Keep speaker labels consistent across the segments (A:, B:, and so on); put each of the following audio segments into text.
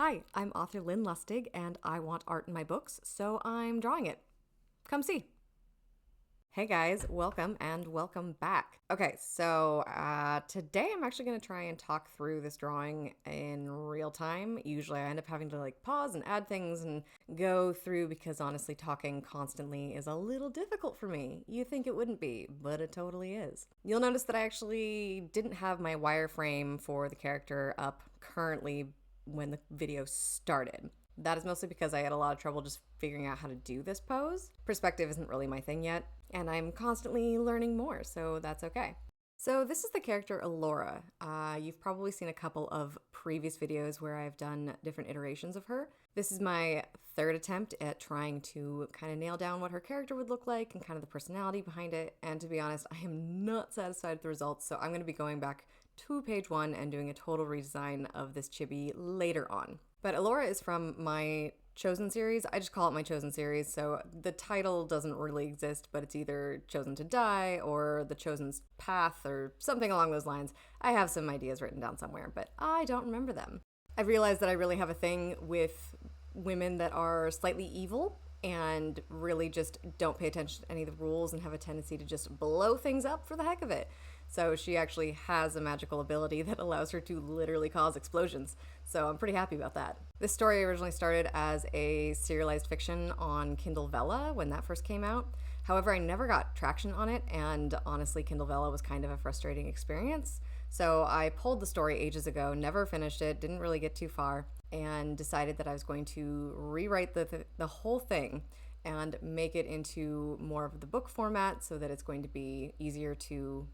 A: Hi, I'm author Lin Lustig, and I want art in my books, so I'm drawing it. Come see. Hey guys, welcome and welcome back. Okay, so today I'm actually going to try and talk through this drawing in real time. Usually I end up having to pause and add things and go through because honestly talking constantly is a little difficult for me. You think it wouldn't be, but it totally is. You'll notice that I actually didn't have my wireframe for the character up currently when the video started. That is mostly because I had a lot of trouble just figuring out how to do this pose. Perspective isn't really my thing yet, and I'm constantly learning more, so that's okay. So this is the character Alora. You've probably seen a couple of previous videos where I've done different iterations of her. This is my third attempt at trying to kind of nail down what her character would look like and kind of the personality behind it, and to be honest, I am not satisfied with the results, so I'm going to be going back to page 1 and doing a total redesign of this chibi later on. But Alora is from my Chosen series. I just call it my Chosen series, so the title doesn't really exist, but it's either Chosen to Die or The Chosen's Path or something along those lines. I have some ideas written down somewhere, but I don't remember them. I've realized that I really have a thing with women that are slightly evil and really just don't pay attention to any of the rules and have a tendency to just blow things up for the heck of it. So she actually has a magical ability that allows her to literally cause explosions. So I'm pretty happy about that. This story originally started as a serialized fiction on Kindle Vella when that first came out. However, I never got traction on it, and honestly, Kindle Vella was kind of a frustrating experience. So I pulled the story ages ago, never finished it, didn't really get too far, and decided that I was going to rewrite the whole thing and make it into more of the book format so that it's going to be easier to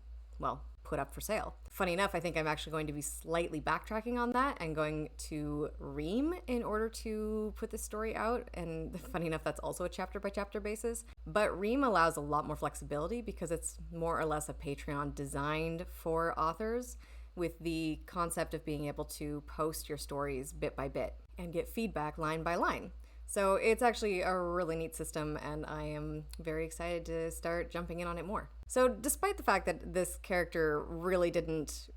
A: put up for sale. Funny enough, I think I'm actually going to be slightly backtracking on that and going to Ream in order to put this story out. And funny enough, that's also a chapter by chapter basis. But Ream allows a lot more flexibility because it's more or less a Patreon designed for authors, with the concept of being able to post your stories bit by bit and get feedback line by line. So it's actually a really neat system, and I am very excited to start jumping in on it more. So despite the fact that this character really didn't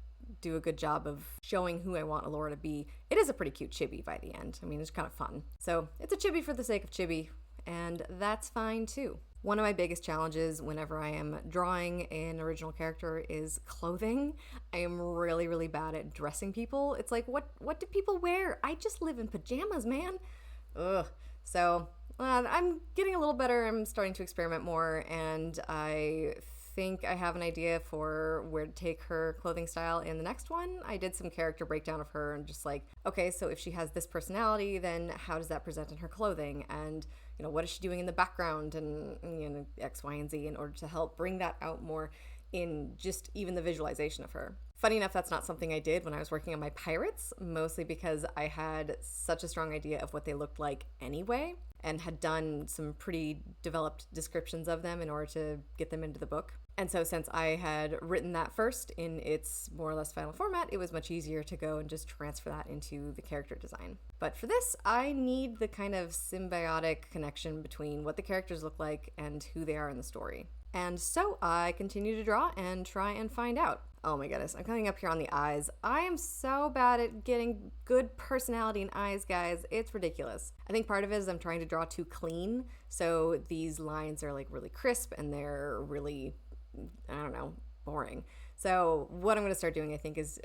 A: do a good job of showing who I want Alora to be, it is a pretty cute chibi by the end. I mean, it's kind of fun. So it's a chibi for the sake of chibi, and that's fine too. One of my biggest challenges whenever I am drawing an original character is clothing. I am really, really bad at dressing people. It's like, what do people wear? I just live in pajamas, man. Ugh. So I'm getting a little better. I'm starting to experiment more, and I think I have an idea for where to take her clothing style in the next one. I did some character breakdown of her and just okay, so if she has this personality, then how does that present in her clothing? And, what is she doing in the background and, X, Y, and Z in order to help bring that out more in just even the visualization of her. Funny enough, that's not something I did when I was working on my pirates, mostly because I had such a strong idea of what they looked like anyway, and had done some pretty developed descriptions of them in order to get them into the book. And so since I had written that first in its more or less final format, it was much easier to go and just transfer that into the character design. But for this, I need the kind of symbiotic connection between what the characters look like and who they are in the story. And so I continue to draw and try and find out. Oh my goodness, I'm coming up here on the eyes. I am so bad at getting good personality in eyes, guys. It's ridiculous. I think part of it is I'm trying to draw too clean, so these lines are really crisp and they're really, boring. So what I'm going to start doing, I think, is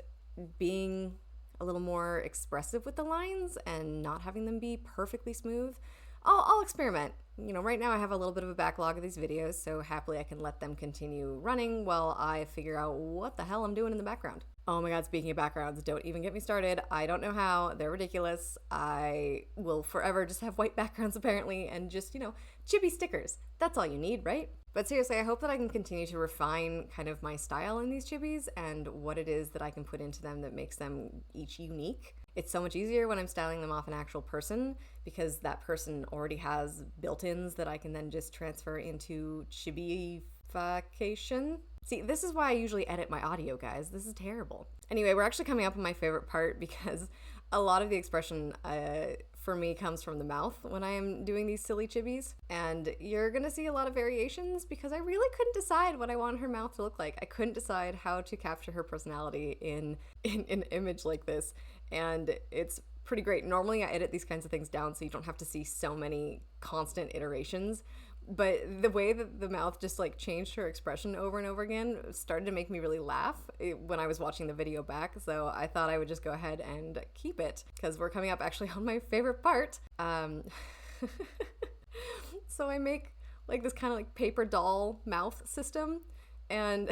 A: being a little more expressive with the lines and not having them be perfectly smooth. I'll experiment. Right now I have a little bit of a backlog of these videos, so happily I can let them continue running while I figure out what the hell I'm doing in the background. Oh my god, speaking of backgrounds, don't even get me started. I don't know how. They're ridiculous. I will forever just have white backgrounds apparently, and just, chibi stickers. That's all you need, right? But seriously, I hope that I can continue to refine kind of my style in these chibis and what it is that I can put into them that makes them each unique. It's so much easier when I'm styling them off an actual person because that person already has built-ins that I can then just transfer into chibification. See, this is why I usually edit my audio, guys. This is terrible. Anyway, we're actually coming up on my favorite part because a lot of the expression for me comes from the mouth when I am doing these silly chibis, and you're gonna see a lot of variations because I really couldn't decide what I want her mouth to look like. I couldn't decide how to capture her personality in an image like this, and it's pretty great. Normally I edit these kinds of things down so you don't have to see so many constant iterations. But the way that the mouth just like changed her expression over and over again started to make me really laugh when I was watching the video back. So I thought I would just go ahead and keep it because we're coming up actually on my favorite part. So I make like this kind of like paper doll mouth system, and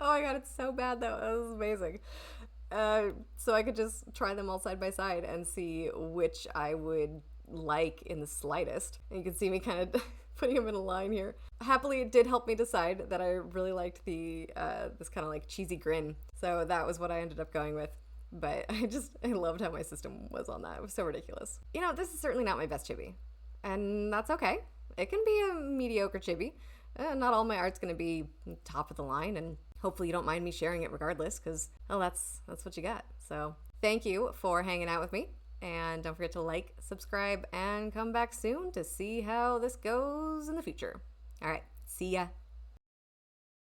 A: oh my god, it's so bad though. That was amazing. So I could just try them all side by side and see which I would like in the slightest. And you can see me kind of putting them in a line here. Happily, it did help me decide that I really liked the this kind of like cheesy grin. So that was what I ended up going with. But I loved how my system was on that. It was so ridiculous. You know, this is certainly not my best chibi. And that's okay. It can be a mediocre chibi. Not all my art's going to be top of the line, and hopefully you don't mind me sharing it regardless, because, oh, that's what you got. So thank you for hanging out with me, and don't forget to like, subscribe, and come back soon to see how this goes in the future. All right, see ya.